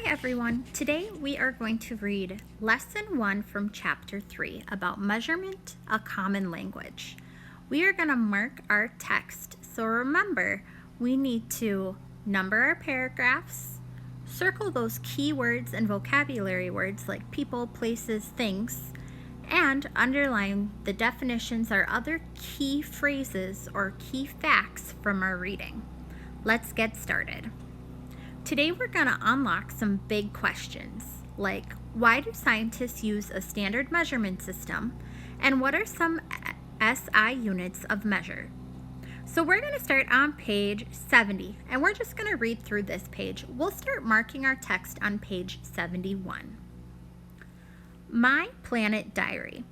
everyone. Today we are going to read Lesson 1 from Chapter 3 about measurement, a common language. We are going to mark our text, so remember we need to number our paragraphs, circle those key words and vocabulary words like people, places, things, and underline the definitions or other key phrases or key facts from our reading. Let's get started. Today we're going to unlock some big questions, like why do scientists use a standard measurement system, and what are some SI units of measure? So we're going to start on page 70, and we're just going to read through this page. We'll start marking our text on page 71. My Planet Diary.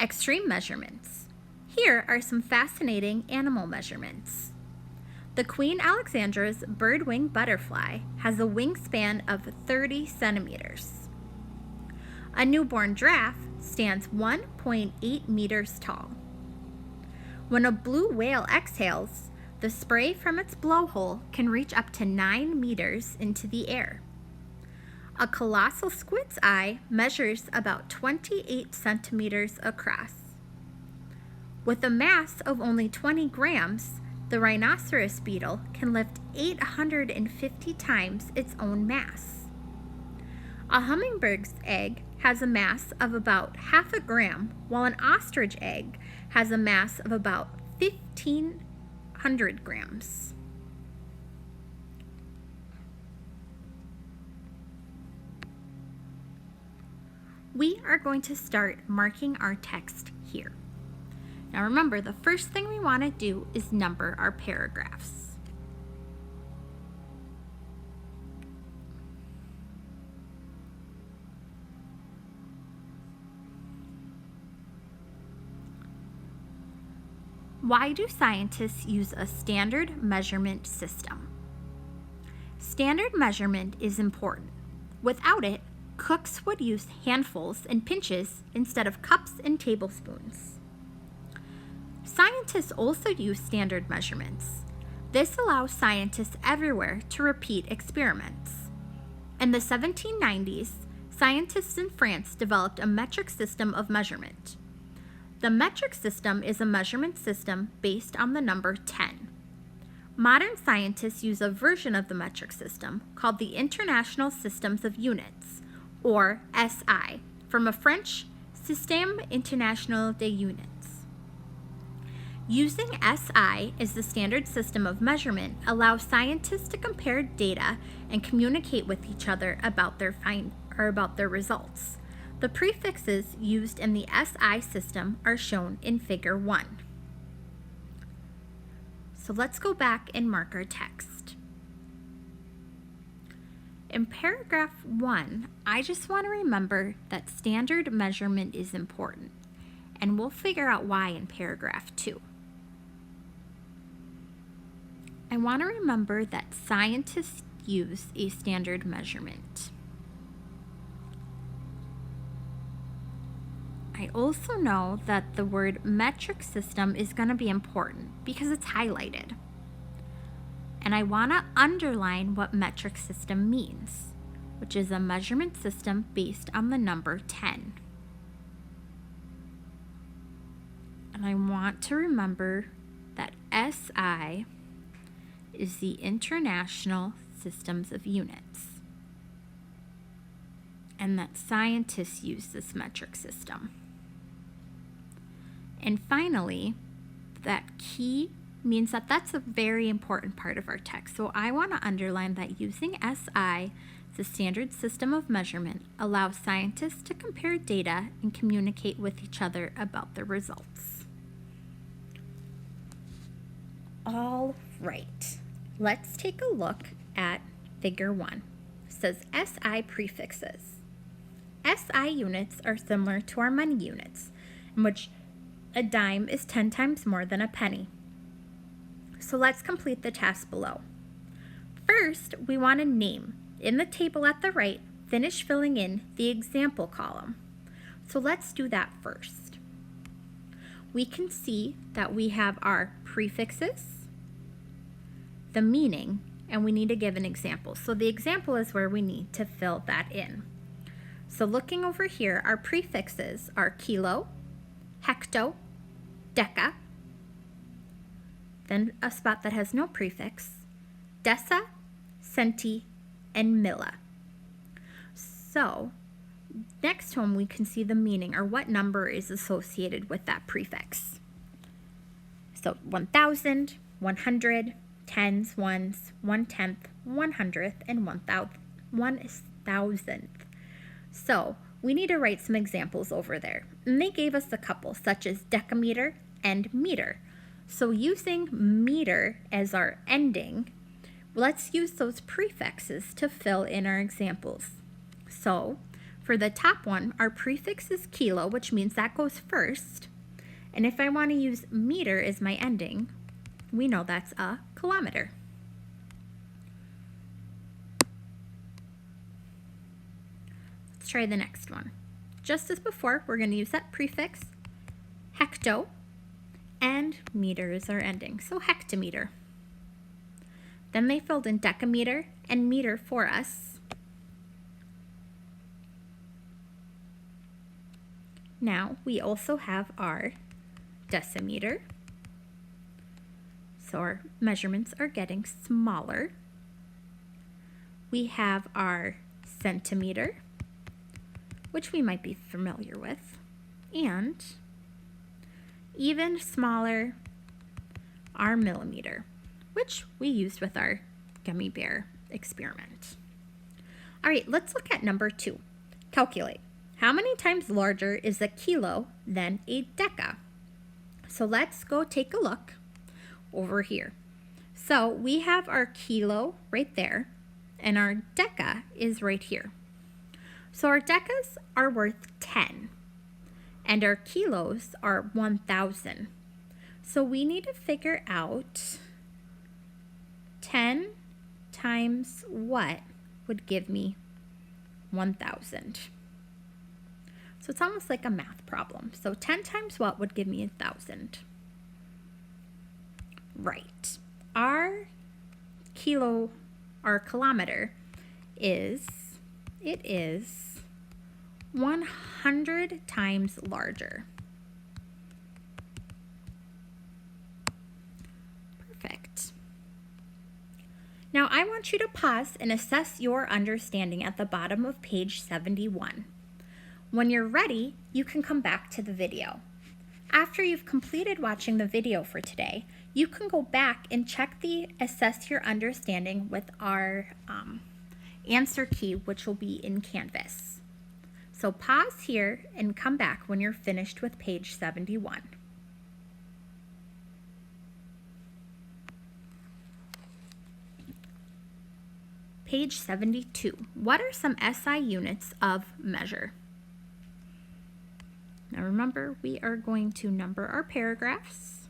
Extreme measurements. Here are some fascinating animal measurements. The Queen Alexandra's bird-wing butterfly has a wingspan of 30 centimeters. A newborn giraffe stands 1.8 meters tall. When a blue whale exhales, the spray from its blowhole can reach up to 9 meters into the air. A colossal squid's eye measures about 28 centimeters across. With a mass of only 20 grams, the rhinoceros beetle can lift 850 times its own mass. A hummingbird's egg has a mass of about half a gram, while an ostrich egg has a mass of about 1,500 grams. We are going to start marking our text here. Now remember, the first thing we want to do is number our paragraphs. Why do scientists use a standard measurement system? Standard measurement is important. Without it, cooks would use handfuls and pinches instead of cups and tablespoons. Scientists also use standard measurements. This allows scientists everywhere to repeat experiments. In the 1790s, scientists in France developed a metric system of measurement. The metric system is a measurement system based on the number 10. Modern scientists use a version of the metric system called the International Systems of Units, or SI, from a French Système International des Units. Using SI as the standard system of measurement allows scientists to compare data and communicate with each other about their results. The prefixes used in the SI system are shown in Figure 1. So let's go back and mark our text. In paragraph 1, I just want to remember that standard measurement is important, and we'll figure out why in paragraph 2. I want to remember that scientists use a standard measurement. I also know that the word metric system is going to be important because it's highlighted. And I want to underline what metric system means, which is a measurement system based on the number 10. And I want to remember that SI is the International Systems of Units, and that scientists use this metric system. And finally, that key means that that's a very important part of our text. So I want to underline that using SI, the standard system of measurement, allows scientists to compare data and communicate with each other about the results. All right, let's take a look at Figure 1. It says SI prefixes. SI units are similar to our money units, in which a dime is 10 times more than a penny. So let's complete the task below. First, we want to name. In the table at the right, finish filling in the example column. So let's do that first. We can see that we have our prefixes, the meaning, and we need to give an example. So the example is where we need to fill that in. So looking over here, our prefixes are kilo, hecto, deca, then a spot that has no prefix, deci, centi, and milla. So next one we can see the meaning or what number is associated with that prefix. So 1,000, 100, tens, ones, 1/10, 100th, and 1,000th. So we need to write some examples over there. And they gave us a couple, such as decameter and meter. So using meter as our ending, let's use those prefixes to fill in our examples. So for the top one, our prefix is kilo, which means that goes first. And if I want to use meter as my ending, we know that's a kilometer. Let's try the next one. Just as before, we're going to use that prefix, hecto, and meter is our ending, so hectometer. Then they filled in decameter and meter for us. Now we also have our decimeter. So our measurements are getting smaller. We have our centimeter, which we might be familiar with, and even smaller, our millimeter, which we used with our gummy bear experiment. All right, let's look at number 2. Calculate. How many times larger is a kilo than a deca? So let's go take a look over here. So we have our kilo right there, and our deca is right here. So our decas are worth 10, and our kilos are 1,000. So we need to figure out 10 times what would give me 1,000. So it's almost like a math problem. So 10 times what would give me 1,000? Right. Our kilometer is 100 times larger. Perfect. Now I want you to pause and assess your understanding at the bottom of page 71. When you're ready, you can come back to the video. After you've completed watching the video for today, you can go back and check the assess your understanding with our answer key, which will be in Canvas. So pause here and come back when you're finished with page 71. Page 72. What are some SI units of measure? Now remember, we are going to number our paragraphs.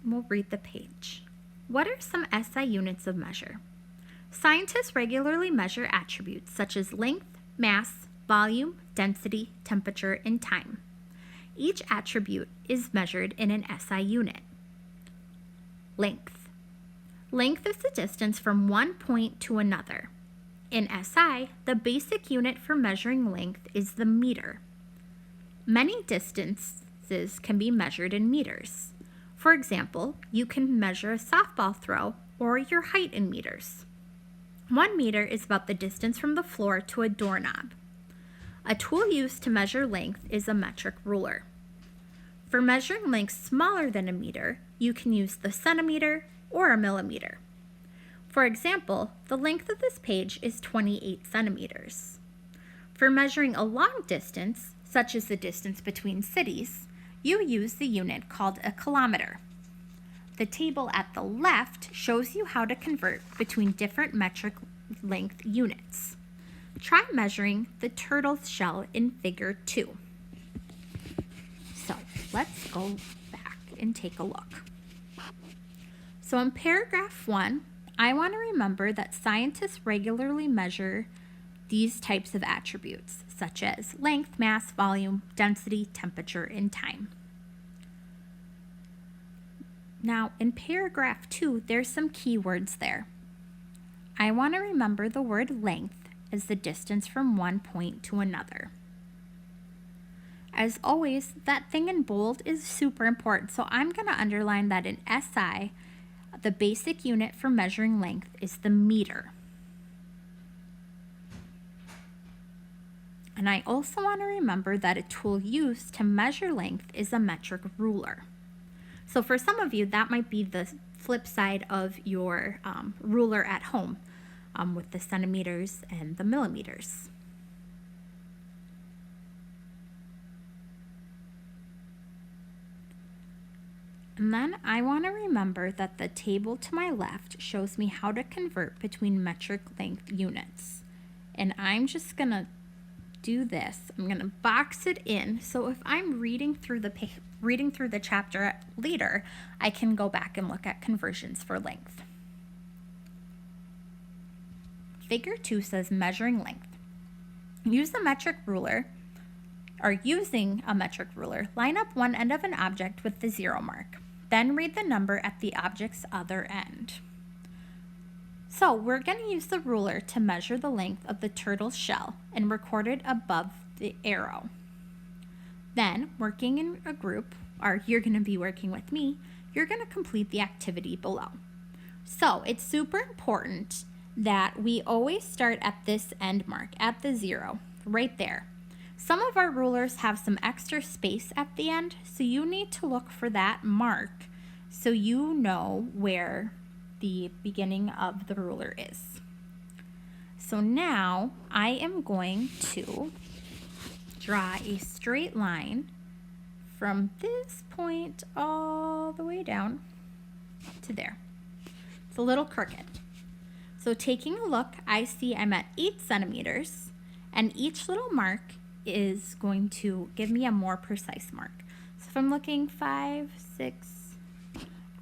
We'll read the page. What are some SI units of measure? Scientists regularly measure attributes such as length, mass, volume, density, temperature, and time. Each attribute is measured in an SI unit. Length. Length is the distance from one point to another. In SI, the basic unit for measuring length is the meter. Many distances can be measured in meters. For example, you can measure a softball throw or your height in meters. 1 meter is about the distance from the floor to a doorknob. A tool used to measure length is a metric ruler. For measuring length smaller than a meter, you can use the centimeter or a millimeter. For example, the length of this page is 28 centimeters. For measuring a long distance, such as the distance between cities, you use the unit called a kilometer. The table at the left shows you how to convert between different metric length units. Try measuring the turtle's shell in figure 2. So let's go back and take a look. So in paragraph 1, I want to remember that scientists regularly measure these types of attributes, such as length, mass, volume, density, temperature, and time. Now in paragraph 2, there's some keywords there. I want to remember the word length as the distance from one point to another. As always, that thing in bold is super important, so I'm going to underline that in SI, the basic unit for measuring length is the meter. And I also want to remember that a tool used to measure length is a metric ruler. So for some of you, that might be the flip side of your ruler at home with the centimeters and the millimeters. And then I want to remember that the table to my left shows me how to convert between metric length units. And I'm just going to do this. I'm going to box it in, so if I'm reading through the chapter later, I can go back and look at conversions for length. Figure 2 says measuring length. Using a metric ruler, line up one end of an object with the 0 mark. Then read the number at the object's other end. So we're going to use the ruler to measure the length of the turtle's shell and record it above the arrow. Then, working in a group, or you're going to be working with me, you're going to complete the activity below. So it's super important that we always start at this end mark, at the 0, right there. Some of our rulers have some extra space at the end, so you need to look for that mark so you know where the beginning of the ruler is. So now I am going to draw a straight line from this point all the way down to there. It's a little crooked. So taking a look, I see I'm at 8 centimeters, and each little mark is going to give me a more precise mark. So if I'm looking 5, 6,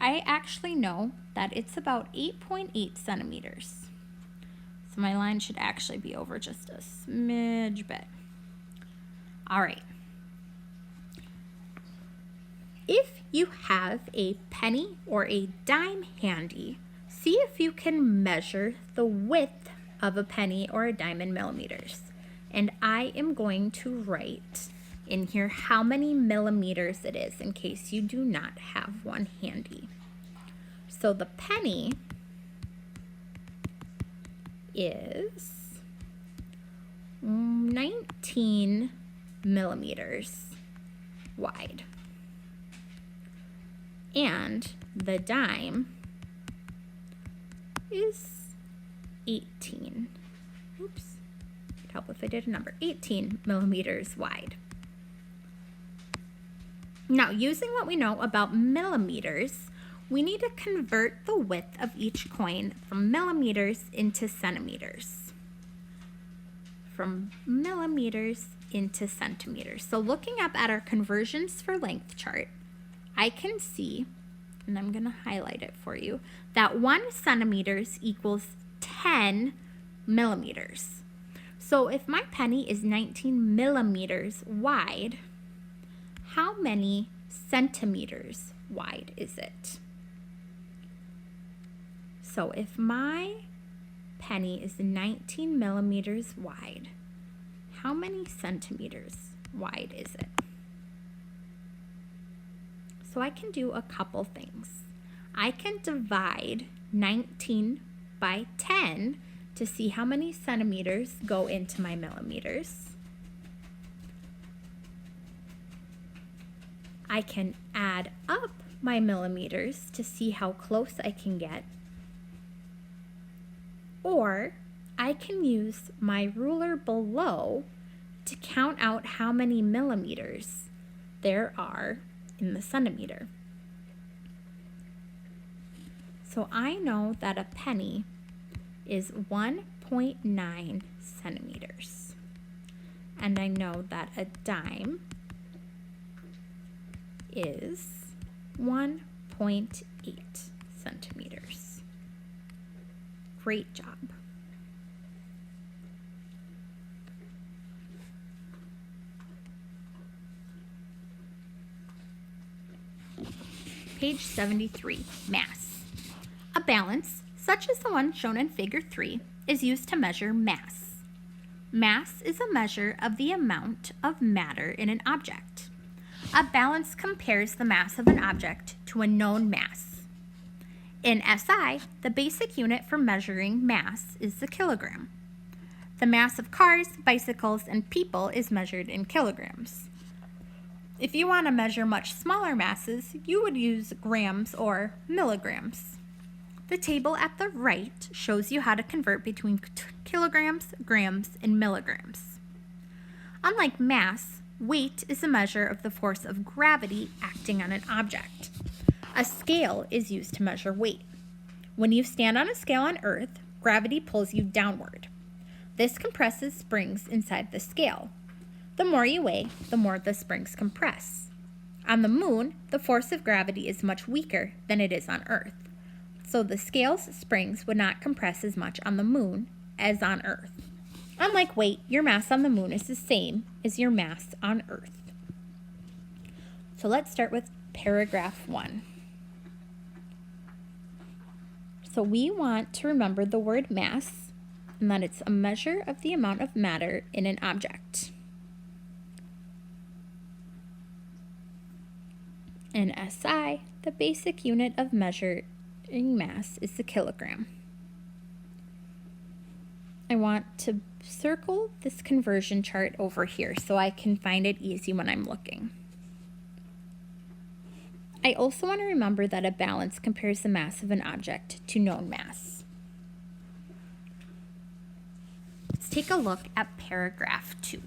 I actually know that it's about 8.8 centimeters. So my line should actually be over just a smidge bit. All right. If you have a penny or a dime handy, see if you can measure the width of a penny or a dime in millimeters. And I am going to write in here how many millimeters it is in case you do not have one handy. So the penny is 19 millimeters wide. And the dime is 18. Oops. It'd help if I did a number. 18 millimeters wide. Now, using what we know about millimeters, we need to convert the width of each coin from millimeters into centimeters. From millimeters into centimeters. So looking up at our conversions for length chart, I can see, and I'm going to highlight it for you, that 1 centimeters equals 10 millimeters. So if my penny is 19 millimeters wide, how many centimeters wide is it? So if my penny is 19 millimeters wide, how many centimeters wide is it? So I can do a couple things. I can divide 19 by 10 to see how many centimeters go into my millimeters. I can add up my millimeters to see how close I can get. Or I can use my ruler below to count out how many millimeters there are in the centimeter. So I know that a penny is 1.9 centimeters. And I know that a dime is 1.8 centimeters. Great job. Page 73, Mass. A balance, such as the one shown in Figure 3, is used to measure mass. Mass is a measure of the amount of matter in an object. A balance compares the mass of an object to a known mass. In SI, the basic unit for measuring mass is the kilogram. The mass of cars, bicycles, and people is measured in kilograms. If you want to measure much smaller masses, you would use grams or milligrams. The table at the right shows you how to convert between kilograms, grams, and milligrams. Unlike mass, weight is a measure of the force of gravity acting on an object. A scale is used to measure weight. When you stand on a scale on Earth, gravity pulls you downward. This compresses springs inside the scale. The more you weigh, the more the springs compress. On the moon, the force of gravity is much weaker than it is on Earth, so the scale's springs would not compress as much on the moon as on Earth. Unlike weight, your mass on the moon is the same as your mass on Earth. So let's start with paragraph 1. So we want to remember the word mass, and that it's a measure of the amount of matter in an object. In SI, the basic unit of measuring mass is the kilogram. I want to circle this conversion chart over here so I can find it easy when I'm looking. I also want to remember that a balance compares the mass of an object to known mass. Let's take a look at paragraph 2.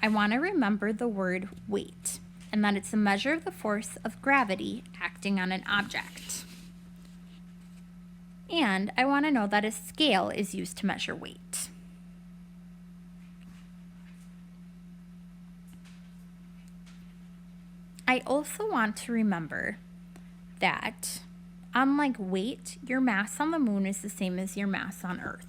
I want to remember the word weight, and that it's a measure of the force of gravity acting on an object. And I want to know that a scale is used to measure weight. I also want to remember that, unlike weight, your mass on the moon is the same as your mass on Earth.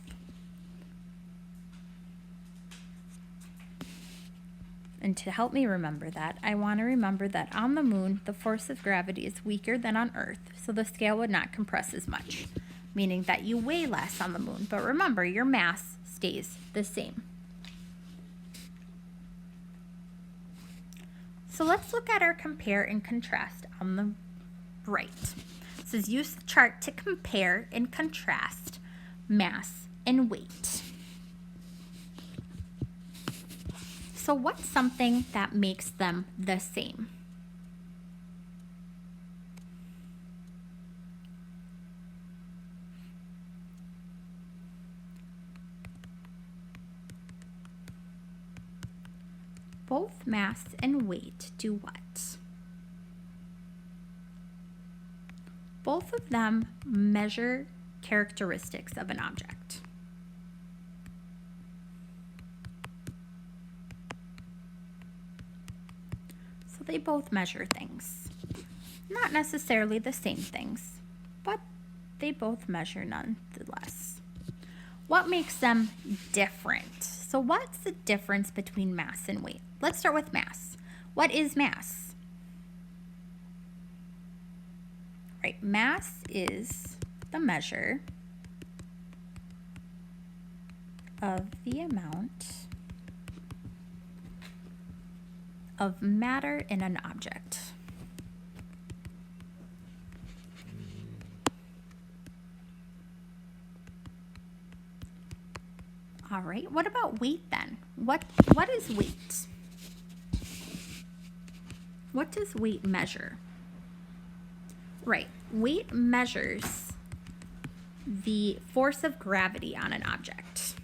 And to help me remember that, I want to remember that on the moon, the force of gravity is weaker than on Earth, so the scale would not compress as much, meaning that you weigh less on the moon. But remember, your mass stays the same. So let's look at our compare and contrast on the right. It says use the chart to compare and contrast mass and weight. So what's something that makes them the same? Both mass and weight do what? Both of them measure characteristics of an object. So they both measure things. Not necessarily the same things, but they both measure nonetheless. What makes them different? So what's the difference between mass and weight? Let's start with mass. What is mass? Right, mass is the measure of the amount of matter in an object. All right, what about weight then? What is weight? What does weight measure? Right, weight measures the force of gravity on an object.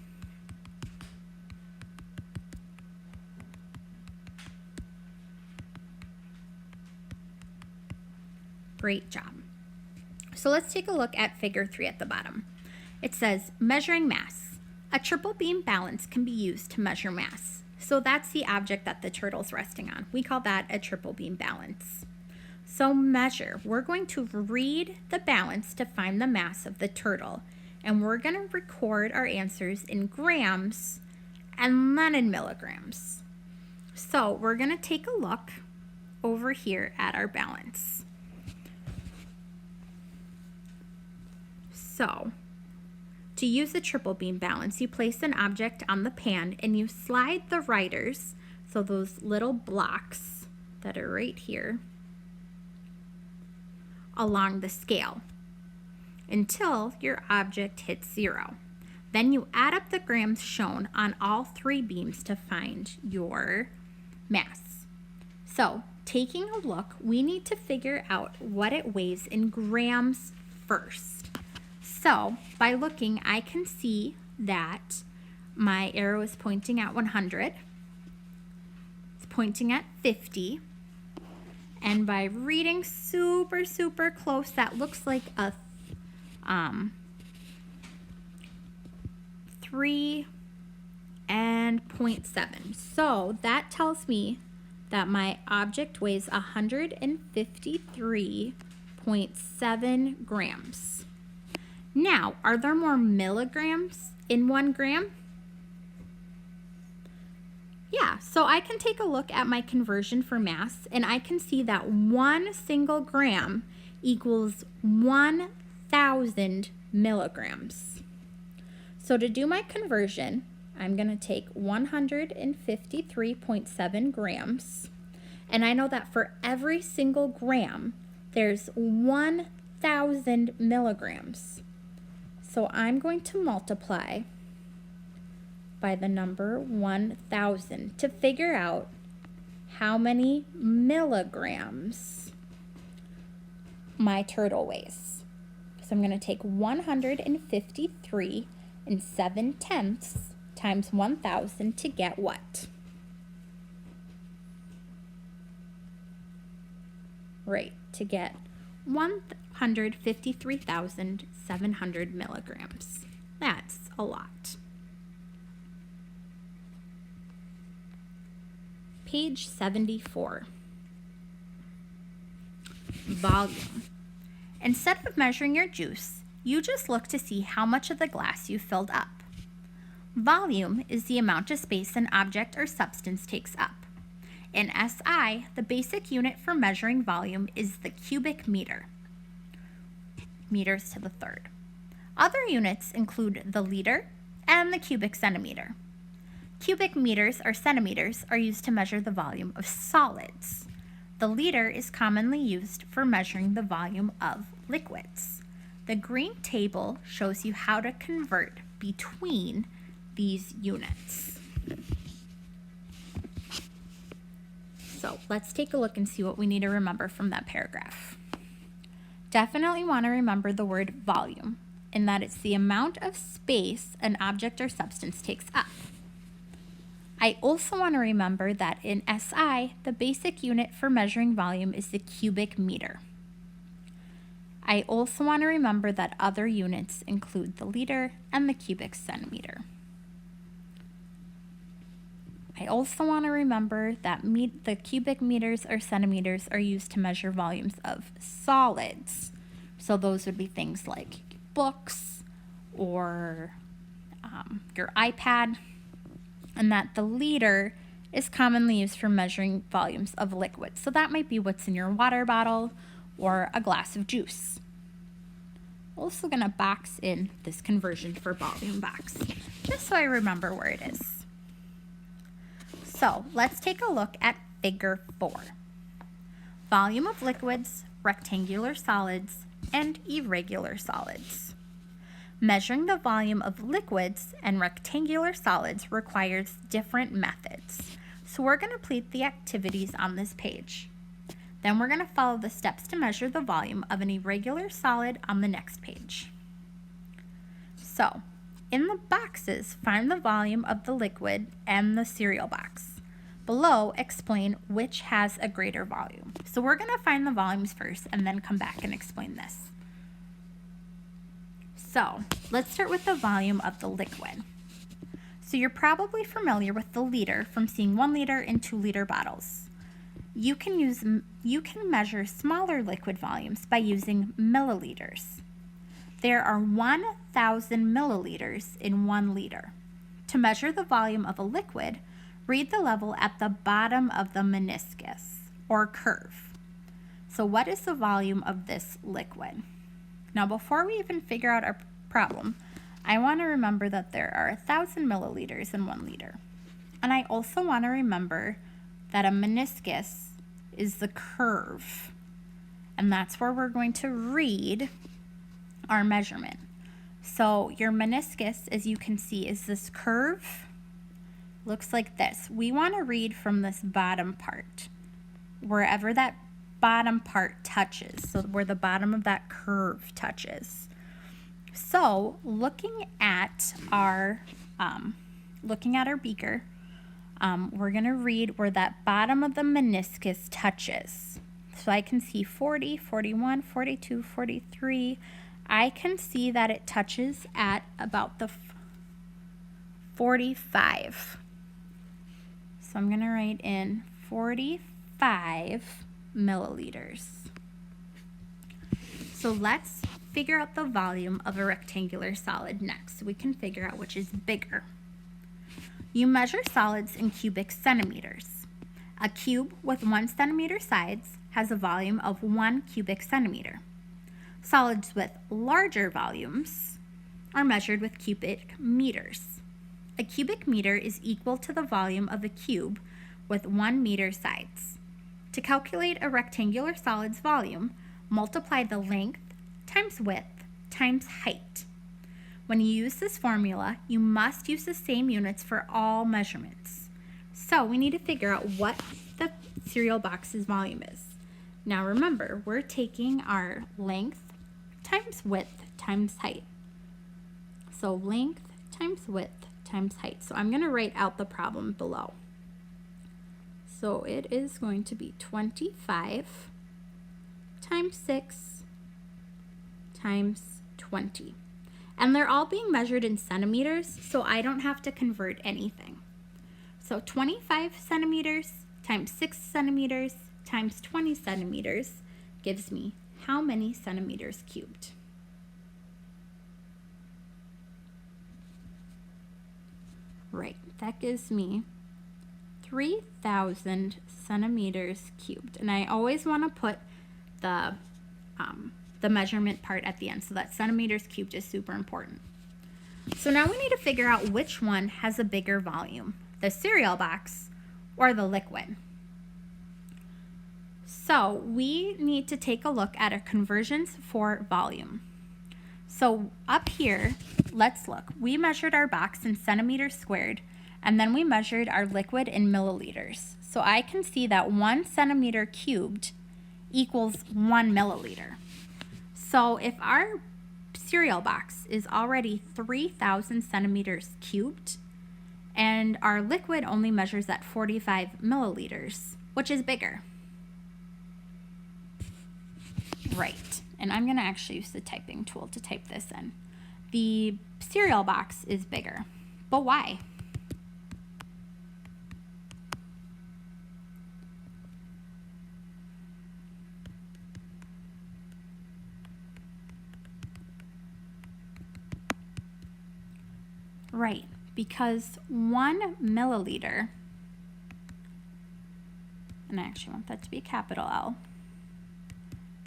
Great job. So let's take a look at figure 3 at the bottom. It says measuring mass. A triple beam balance can be used to measure mass. So that's the object that the turtle's resting on. We call that a triple beam balance. So measure, we're going to read the balance to find the mass of the turtle, and we're going to record our answers in grams and then in milligrams. So we're going to take a look over here at our balance. So to use the triple beam balance, you place an object on the pan and you slide the riders, so those little blocks that are right here, along the scale until your object hits 0. Then you add up the grams shown on all 3 beams to find your mass. So taking a look, we need to figure out what it weighs in grams first. So by looking, I can see that my arrow is pointing at 100. It's pointing at 50. And by reading super, super close, that looks like a 3 and 0.7. So that tells me that my object weighs 153.7 grams. Now, are there more milligrams in 1 gram? Yeah, so I can take a look at my conversion for mass, and I can see that 1 single gram equals 1,000 milligrams. So to do my conversion, I'm going to take 153.7 grams, and I know that for every single gram, there's 1,000 milligrams. So I'm going to multiply by the number 1,000 to figure out how many milligrams my turtle weighs. So I'm going to take 153 and 7/10 times 1,000 to get what? Right, to get 153,700 milligrams. That's a lot. Page 74. Volume. Instead of measuring your juice, you just look to see how much of the glass you filled up. Volume is the amount of space an object or substance takes up. In SI, the basic unit for measuring volume is the cubic meter, meters to the third. Other units include the liter and the cubic centimeter. Cubic meters or centimeters are used to measure the volume of solids. The liter is commonly used for measuring the volume of liquids. The green table shows you how to convert between these units. So let's take a look and see what we need to remember from that paragraph. Definitely want to remember the word volume, in that it's the amount of space an object or substance takes up. I also want to remember that in SI, the basic unit for measuring volume is the cubic meter. I also want to remember that other units include the liter and the cubic centimeter. I also want to remember that the cubic meters or centimeters are used to measure volumes of solids. So those would be things like books or your iPad, and that the liter is commonly used for measuring volumes of liquids. So that might be what's in your water bottle or a glass of juice. Also going to box in this conversion for volume box, just so I remember where it is. So let's take a look at figure 4. Volume of liquids, rectangular solids, and irregular solids. Measuring the volume of liquids and rectangular solids requires different methods. So we're going to complete the activities on this page. Then we're going to follow the steps to measure the volume of an irregular solid on the next page. So, in the boxes, find the volume of the liquid and the cereal box. Below, explain which has a greater volume. So we're going to find the volumes first and then come back and explain this. So let's start with the volume of the liquid. So you're probably familiar with the liter from seeing 1 liter and 2 liter bottles. You can measure smaller liquid volumes by using milliliters. There are 1,000 milliliters in 1 liter. To measure the volume of a liquid, Read the level at the bottom of the meniscus or curve. So what is the volume of this liquid? Now, before we even figure out our problem, I want to remember that there are 1,000 milliliters in 1 liter. And I also want to remember that a meniscus is the curve. And that's where we're going to read our measurement. So your meniscus, as you can see, is this curve. Looks like this. We want to read from this bottom part, wherever that bottom part touches, so where the bottom of that curve touches. So looking at our beaker, we're going to read where that bottom of the meniscus touches. So I can see 40, 41, 42, 43. I can see that it touches at about the 45. So I'm going to write in 45 milliliters. So let's figure out the volume of a rectangular solid next, so we can figure out which is bigger. You measure solids in cubic centimeters. A cube with 1 centimeter sides has a volume of 1 cubic centimeter. Solids with larger volumes are measured with cubic meters. A cubic meter is equal to the volume of a cube with 1 meter sides. To calculate a rectangular solid's volume, multiply the length times width times height. When you use this formula, you must use the same units for all measurements. So we need to figure out what the cereal box's volume is. Now remember, we're taking our length times width times height. So length times width times height. So I'm going to write out the problem below. So it is going to be 25 times 6 times 20. And they're all being measured in centimeters, so I don't have to convert anything. So 25 centimeters times 6 centimeters times 20 centimeters gives me how many centimeters cubed? Right, that gives me 3,000 centimeters cubed. And I always want to put the measurement part at the end, so that centimeters cubed is super important. So now we need to figure out which one has a bigger volume, the cereal box or the liquid. So we need to take a look at our conversions for volume. So up here, let's look. We measured our box in centimeters squared, and then we measured our liquid in milliliters. So I can see that 1 centimeter cubed equals 1 milliliter. So if our cereal box is already 3,000 centimeters cubed, and our liquid only measures at 45 milliliters, which is bigger? Right, and I'm going to actually use the typing tool to type this in. The cereal box is bigger, but why? Right, because 1 milliliter, and I actually want that to be a capital L,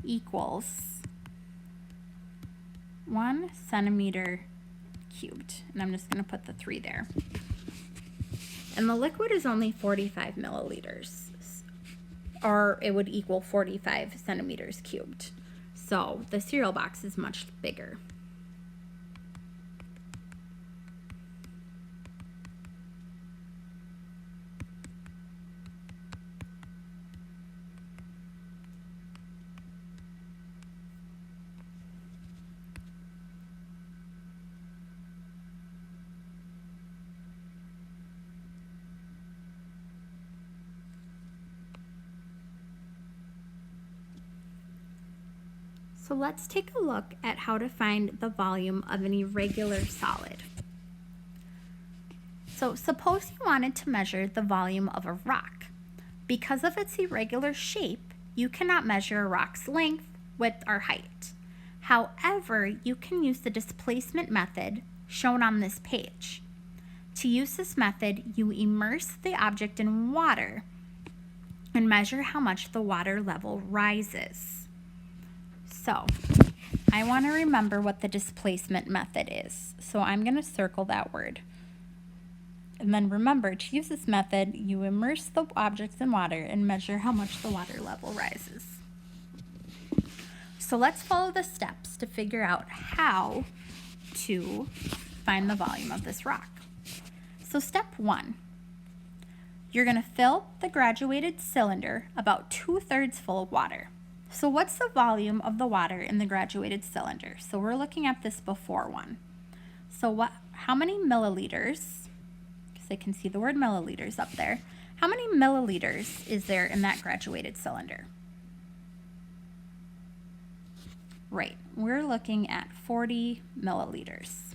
equals 1 centimeter cubed. And I'm just going to put the 3 there. And the liquid is only 45 milliliters, or it would equal 45 centimeters cubed. So the cereal box is much bigger. So let's take a look at how to find the volume of an irregular solid. So suppose you wanted to measure the volume of a rock. Because of its irregular shape, you cannot measure a rock's length, width, or height. However, you can use the displacement method shown on this page. To use this method, you immerse the object in water and measure how much the water level rises. So, I want to remember what the displacement method is. So I'm going to circle that word. And then remember, to use this method, you immerse the objects in water and measure how much the water level rises. So let's follow the steps to figure out how to find the volume of this rock. So step 1, you're going to fill the graduated cylinder about 2/3 full of water. So what's the volume of the water in the graduated cylinder? So we're looking at this before one. So how many milliliters, because I can see the word milliliters up there, how many milliliters is there in that graduated cylinder? Right, we're looking at 40 milliliters.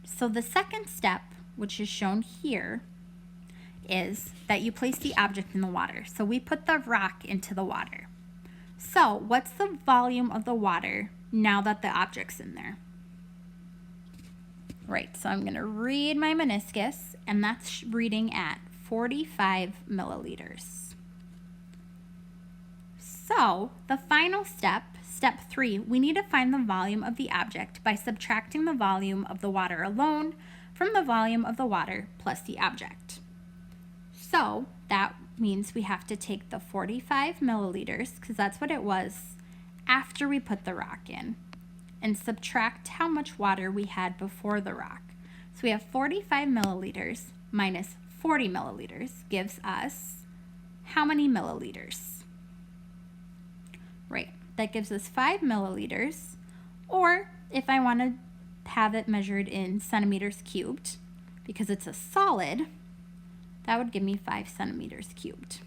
So the second step, which is shown here, is that you place the object in the water. So we put the rock into the water. So what's the volume of the water now that the object's in there? Right, so I'm going to read my meniscus, and that's reading at 45 milliliters. So the final step, step 3, we need to find the volume of the object by subtracting the volume of the water alone from the volume of the water plus the object. So that means we have to take the 45 milliliters, because that's what it was after we put the rock in, and subtract how much water we had before the rock. So we have 45 milliliters minus 40 milliliters gives us how many milliliters? Right, that gives us 5 milliliters, or if I want to have it measured in centimeters cubed, because it's a solid, that would give me 5 centimeters cubed.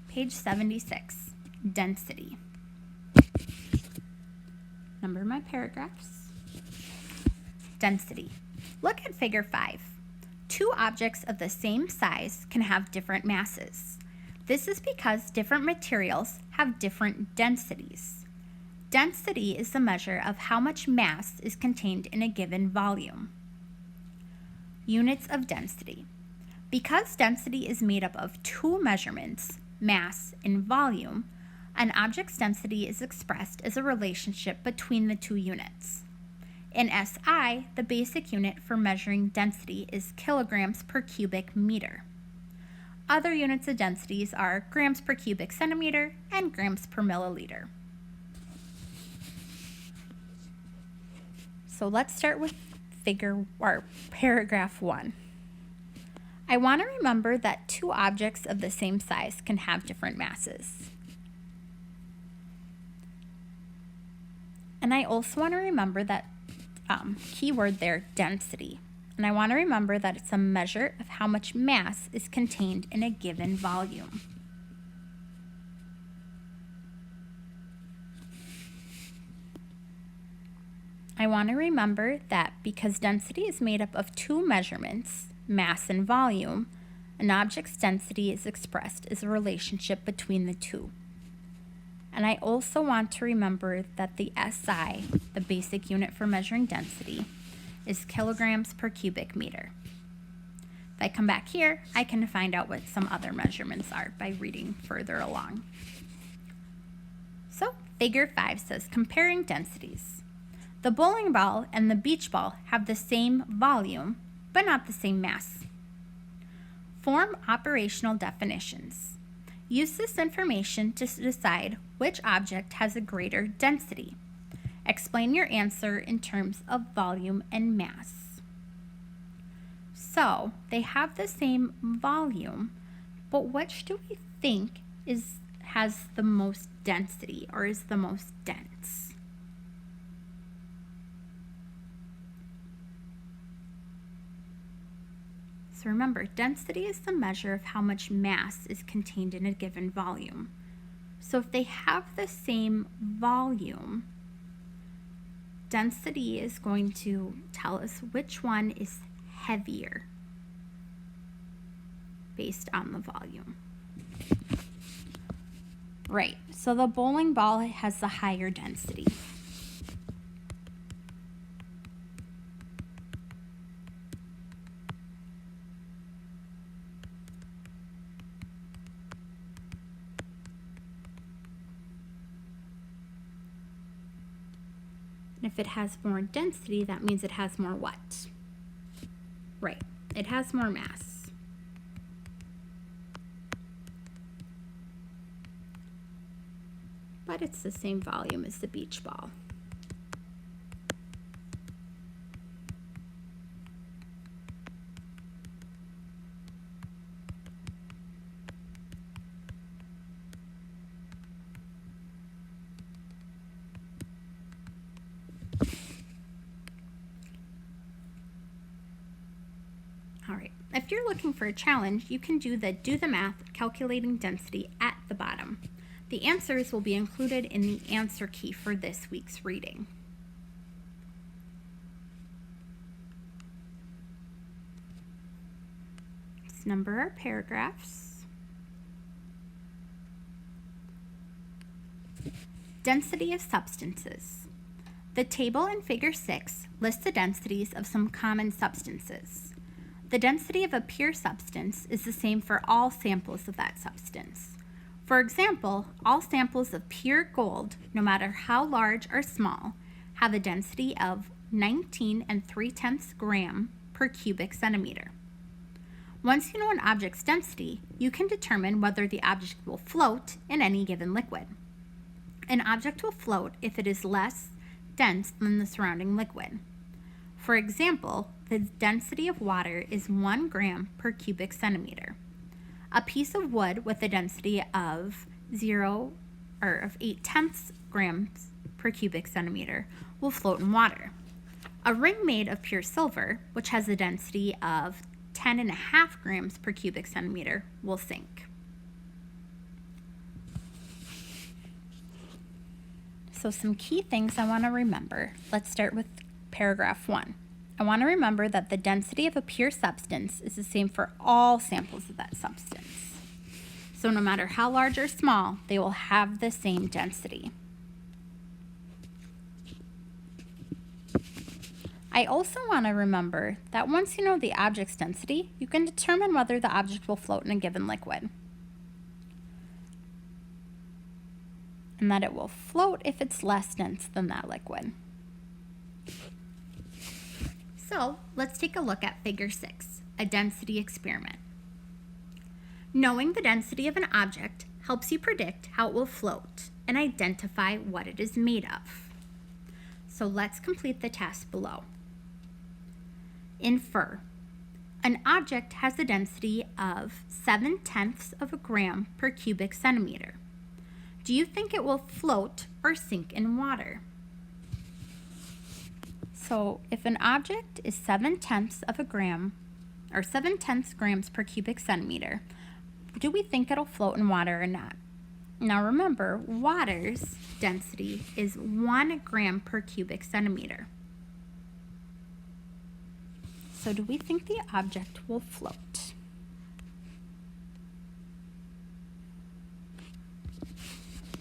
Page 76, density. Number my paragraphs. Density. Look at figure 5. Two objects of the same size can have different masses. This is because different materials have different densities. Density is the measure of how much mass is contained in a given volume. Units of density. Because density is made up of two measurements, mass and volume, an object's density is expressed as a relationship between the two units. In SI, the basic unit for measuring density is kilograms per cubic meter. Other units of densities are grams per cubic centimeter and grams per milliliter. So let's start with paragraph 1. I want to remember that two objects of the same size can have different masses. And I also want to remember that keyword there, density. And I want to remember that it's a measure of how much mass is contained in a given volume. I want to remember that because density is made up of two measurements, mass and volume, an object's density is expressed as a relationship between the two. And I also want to remember that the SI, the basic unit for measuring density, is kilograms per cubic meter. If I come back here, I can find out what some other measurements are by reading further along. So, figure 5 says comparing densities. The bowling ball and the beach ball have the same volume, but not the same mass. Form operational definitions. Use this information to decide which object has a greater density. Explain your answer in terms of volume and mass. So, they have the same volume, but which do we think has the most density or is the most dense? So remember, density is the measure of how much mass is contained in a given volume. So if they have the same volume, density is going to tell us which one is heavier. based on the volume. Right, so the bowling ball has the higher density. And if it has more density, that means it has more what? Right, it has more mass. But it's the same volume as the beach ball. All right, if you're looking for a challenge, you can do the math calculating density at the bottom. The answers will be included in the answer key for this week's reading. Let's number our paragraphs. Density of substances. The table in Figure 6 lists the densities of some common substances. The density of a pure substance is the same for all samples of that substance. For example, all samples of pure gold, no matter how large or small, have a density of 19 3/10 gram per cubic centimeter. Once you know an object's density, you can determine whether the object will float in any given liquid. An object will float if it is less dense than the surrounding liquid. For example, the density of water is 1 gram per cubic centimeter. A piece of wood with a density of 8/10 grams per cubic centimeter will float in water. A ring made of pure silver, which has a density of 10.5 grams per cubic centimeter, will sink. So some key things I want to remember. Let's start with paragraph 1. I want to remember that the density of a pure substance is the same for all samples of that substance. So no matter how large or small, they will have the same density. I also want to remember that once you know the object's density, you can determine whether the object will float in a given liquid. And that it will float if it's less dense than that liquid. So let's take a look at Figure 6, a density experiment. Knowing the density of an object helps you predict how it will float and identify what it is made of. So let's complete the task below. Infer. An object has a density of 7/10 of a gram per cubic centimeter. Do you think it will float or sink in water? So if an object is 7/10 of a gram, or 7/10 grams per cubic centimeter, do we think it'll float in water or not? Now remember, water's density is 1 gram per cubic centimeter. So do we think the object will float?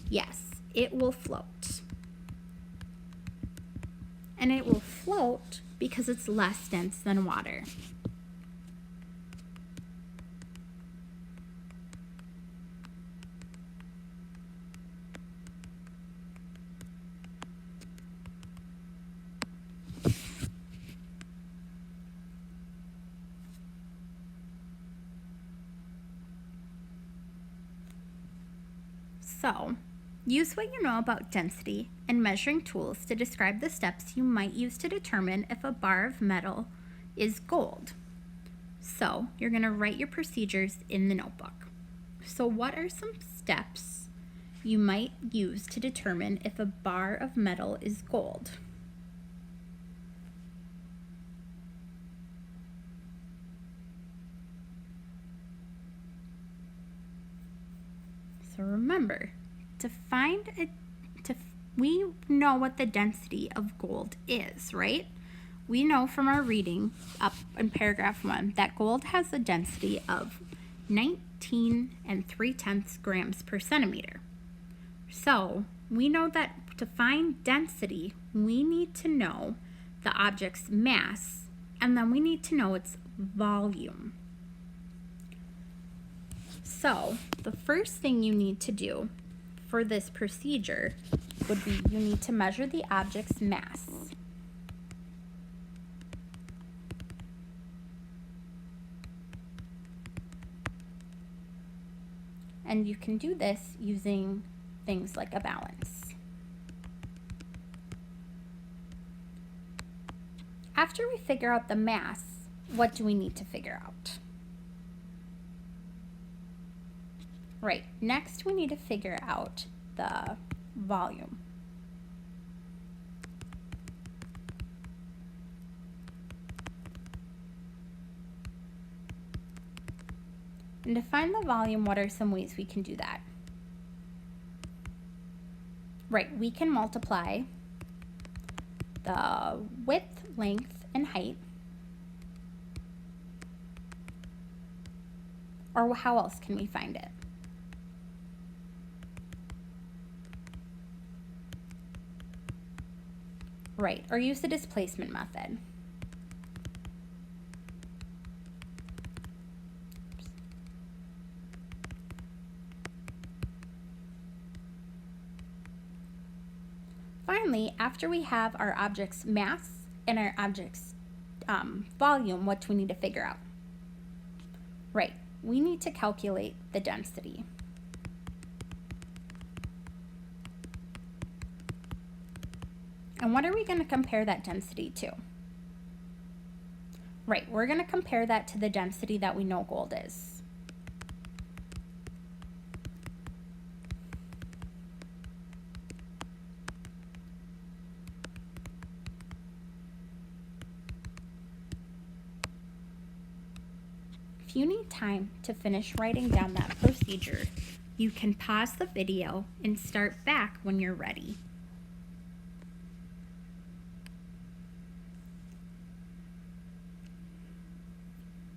Yes, it will float. And it will float because it's less dense than water. So, use what you know about density and measuring tools to describe the steps you might use to determine if a bar of metal is gold. So, you're going to write your procedures in the notebook. So, what are some steps you might use to determine if a bar of metal is gold? So remember, we know what the density of gold is, right? We know from our reading up in paragraph 1 that gold has a density of 19 3/10 grams per centimeter. So we know that to find density, we need to know the object's mass, and then we need to know its volume. So the first thing you need to do for this procedure would be you need to measure the object's mass. And you can do this using things like a balance. After we figure out the mass, what do we need to figure out? Right, next we need to figure out the volume. And to find the volume, what are some ways we can do that? Right, we can multiply the width, length, and height. Or how else can we find it? Right, or use the displacement method. Finally, after we have our object's mass and our object's volume, what do we need to figure out? Right, we need to calculate the density. And what are we going to compare that density to? Right, we're going to compare that to the density that we know gold is. If you need time to finish writing down that procedure, you can pause the video and start back when you're ready.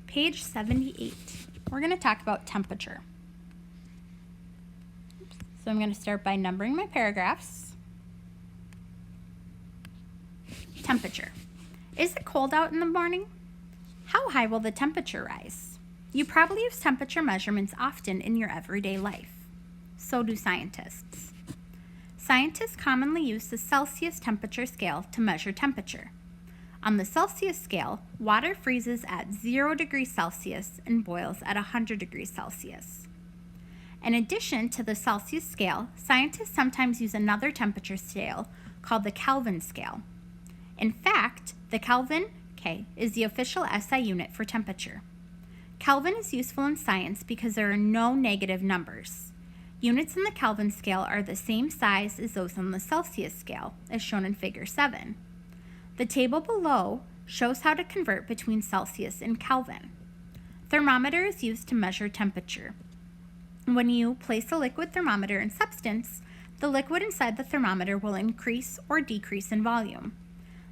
Page 78, we're going to talk about temperature. So I'm going to start by numbering my paragraphs. Temperature. Is it cold out in the morning? How high will the temperature rise? You probably use temperature measurements often in your everyday life. So do scientists. Scientists commonly use the Celsius temperature scale to measure temperature. On the Celsius scale, water freezes at 0 degrees Celsius and boils at 100 degrees Celsius. In addition to the Celsius scale, scientists sometimes use another temperature scale called the Kelvin scale. In fact, the Kelvin, is the official SI unit for temperature. Kelvin is useful in science because there are no negative numbers. Units in the Kelvin scale are the same size as those on the Celsius scale, as shown in Figure 7. The table below shows how to convert between Celsius and Kelvin. Thermometer is used to measure temperature. When you place a liquid thermometer in substance, the liquid inside the thermometer will increase or decrease in volume.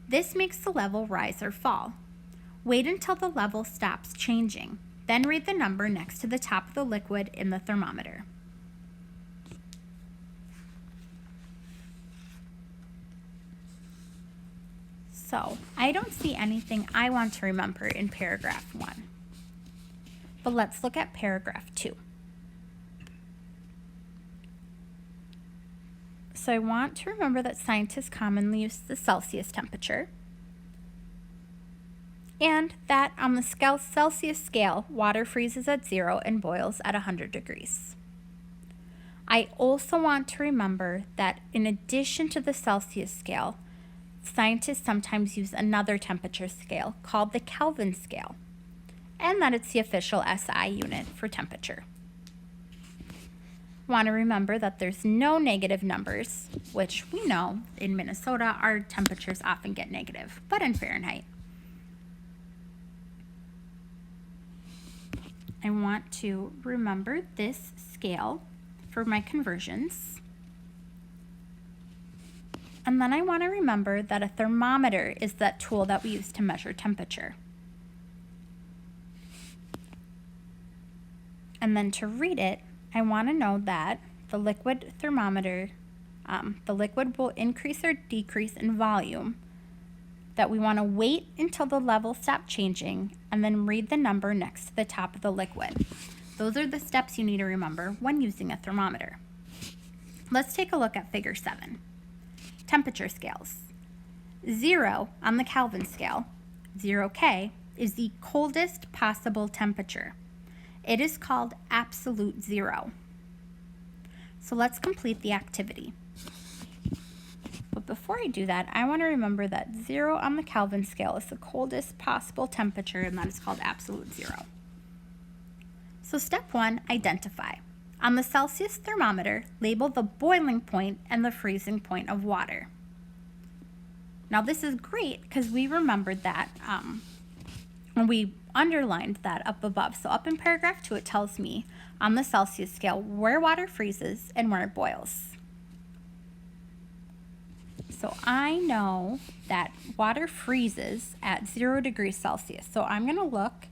This makes the level rise or fall. Wait until the level stops changing, then read the number next to the top of the liquid in the thermometer. So, I don't see anything I want to remember in paragraph 1. But let's look at paragraph 2. So I want to remember that scientists commonly use the Celsius temperature, and that on the Celsius scale, water freezes at 0 and boils at 100 degrees. I also want to remember that in addition to the Celsius scale, scientists sometimes use another temperature scale called the Kelvin scale, and that it's the official SI unit for temperature. Want to remember that there's no negative numbers, which we know in Minnesota our temperatures often get negative, but in Fahrenheit. I want to remember this scale for my conversions. And then I want to remember that a thermometer is that tool that we use to measure temperature. And then to read it, I want to know that the liquid thermometer, the liquid will increase or decrease in volume, that we want to wait until the level stops changing, and then read the number next to the top of the liquid. Those are the steps you need to remember when using a thermometer. Let's take a look at figure 7. Temperature scales. 0 on the Kelvin scale, 0K, is the coldest possible temperature. It is called absolute zero. So let's complete the activity. But before I do that, I want to remember that 0 on the Kelvin scale is the coldest possible temperature, and that is called absolute zero. So step 1, identify. On the Celsius thermometer, label the boiling point and the freezing point of water. Now this is great because we remembered that when we underlined that up above. So up in paragraph 2, it tells me on the Celsius scale where water freezes and where it boils. So I know that water freezes at 0 degrees Celsius. So I'm going to look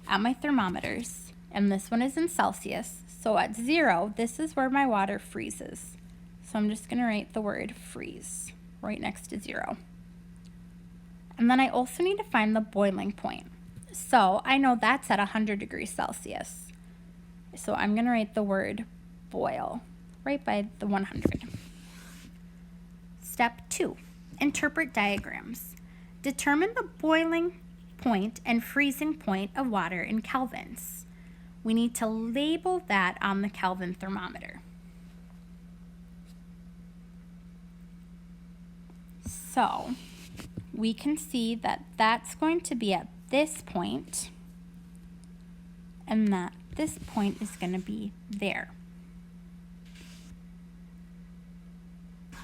at my thermometers, and this one is in Celsius. So at 0, this is where my water freezes. So I'm just going to write the word freeze right next to 0. And then I also need to find the boiling point. So I know that's at 100 degrees Celsius. So I'm going to write the word boil right by the 100. Step 2, interpret diagrams. Determine the boiling point and freezing point of water in kelvins. We need to label that on the Kelvin thermometer. So we can see that that's going to be at this point, and that this point is going to be there.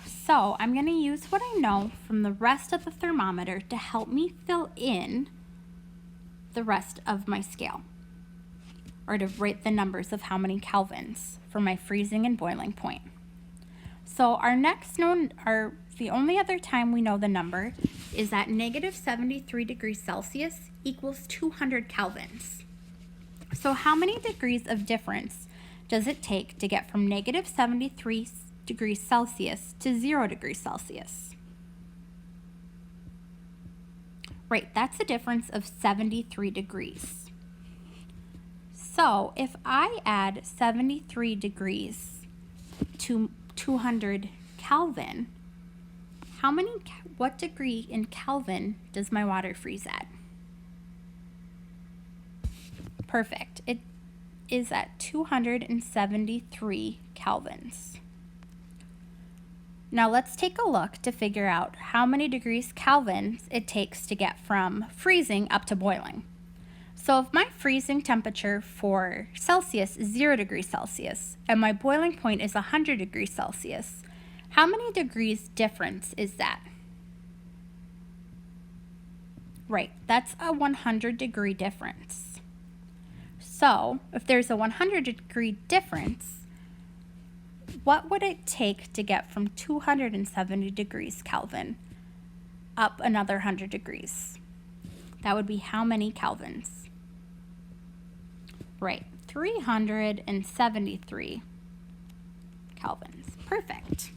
So I'm going to use what I know from the rest of the thermometer to help me fill in the rest of my scale, or to write the numbers of how many kelvins for my freezing and boiling point. So the only other time we know the number is at negative 73 degrees Celsius equals 200 kelvins. So how many degrees of difference does it take to get from negative 73 degrees Celsius to 0 degrees Celsius? Right, that's a difference of 73 degrees. So if I add 73 degrees to 200 Kelvin, what degree in Kelvin does my water freeze at? Perfect. It is at 273 kelvins. Now let's take a look to figure out how many degrees Kelvin it takes to get from freezing up to boiling. So if my freezing temperature for Celsius is 0 degrees Celsius and my boiling point is 100 degrees Celsius, how many degrees difference is that? Right, that's a 100 degree difference. So if there's a 100 degree difference, what would it take to get from 270 degrees Kelvin up another 100 degrees? That would be how many kelvins? Right, 373 kelvins. Perfect.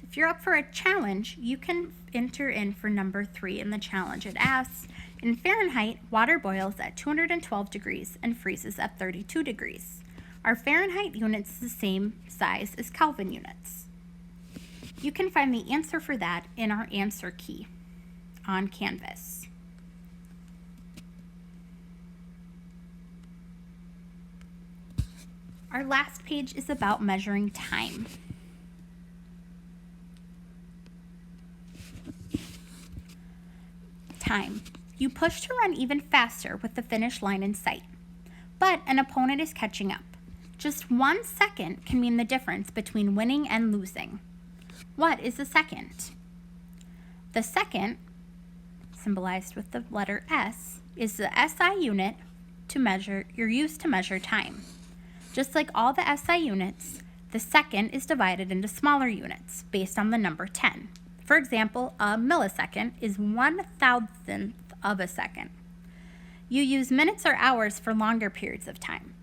If you're up for a challenge, you can enter in for number 3 in the challenge. It asks, in Fahrenheit, water boils at 212 degrees and freezes at 32 degrees. Are Fahrenheit units the same size as Kelvin units? You can find the answer for that in our answer key on Canvas. Our last page is about measuring time. Time. You push to run even faster with the finish line in sight, but an opponent is catching up. Just 1 second can mean the difference between winning and losing. What is a second? The second, symbolized with the letter S, is the SI unit you're used to measure time. Just like all the SI units, the second is divided into smaller units based on the number 10. For example, a millisecond is 1/1000th of a second. You use minutes or hours for longer periods of time.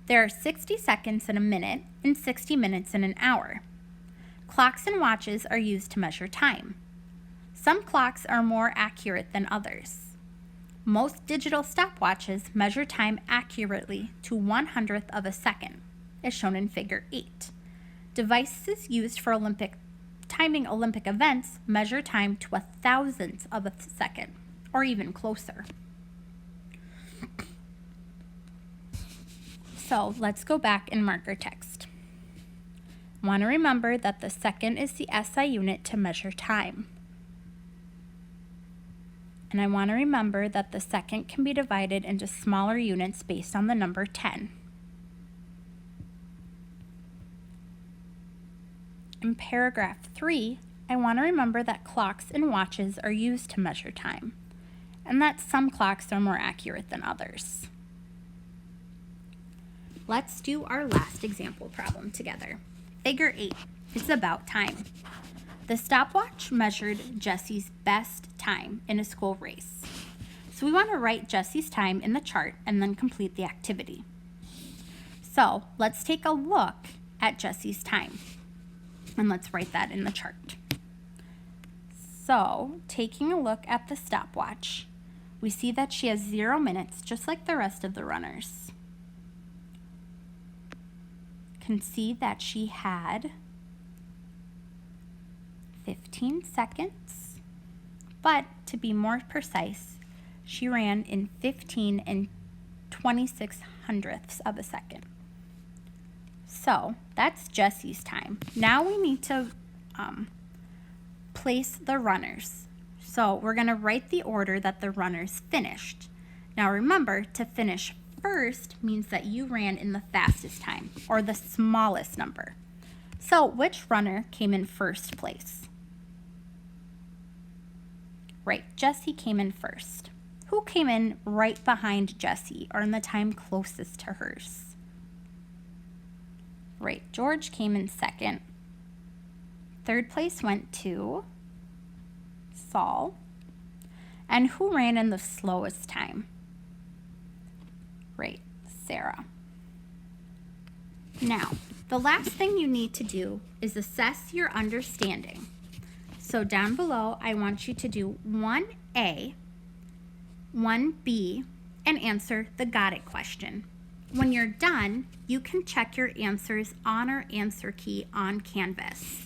There are 60 seconds in a minute and 60 minutes in an hour. Clocks and watches are used to measure time. Some clocks are more accurate than others. Most digital stopwatches measure time accurately to 1/100th of a second, as shown in Figure 8. Devices used for timing Olympic events measure time to 1/1000th of a second, or even closer. So let's go back and mark our text. Want to remember that the second is the SI unit to measure time. And I want to remember that the second can be divided into smaller units based on the number 10. In paragraph 3, I want to remember that clocks and watches are used to measure time, and that some clocks are more accurate than others. Let's do our last example problem together. Figure 8 is about time. The stopwatch measured Jesse's best time in a school race. So we want to write Jesse's time in the chart and then complete the activity. So let's take a look at Jesse's time. And let's write that in the chart. So, taking a look at the stopwatch, we see that she has 0 minutes, just like the rest of the runners. Can see that she had 15 seconds, but to be more precise, she ran in 15 and 26/100ths of a second. So that's Jesse's time. Now we need to place the runners. So we're going to write the order that the runners finished. Now remember, to finish first means that you ran in the fastest time, or the smallest number. So which runner came in first place? Right, Jesse came in first. Who came in right behind Jesse, or in the time closest to hers? Right, George came in second. Third place went to Saul. And who ran in the slowest time? Right, Sarah. Now, the last thing you need to do is assess your understanding. So down below, I want you to do 1A, 1B, and answer the got it question. When you're done, you can check your answers on our answer key on Canvas.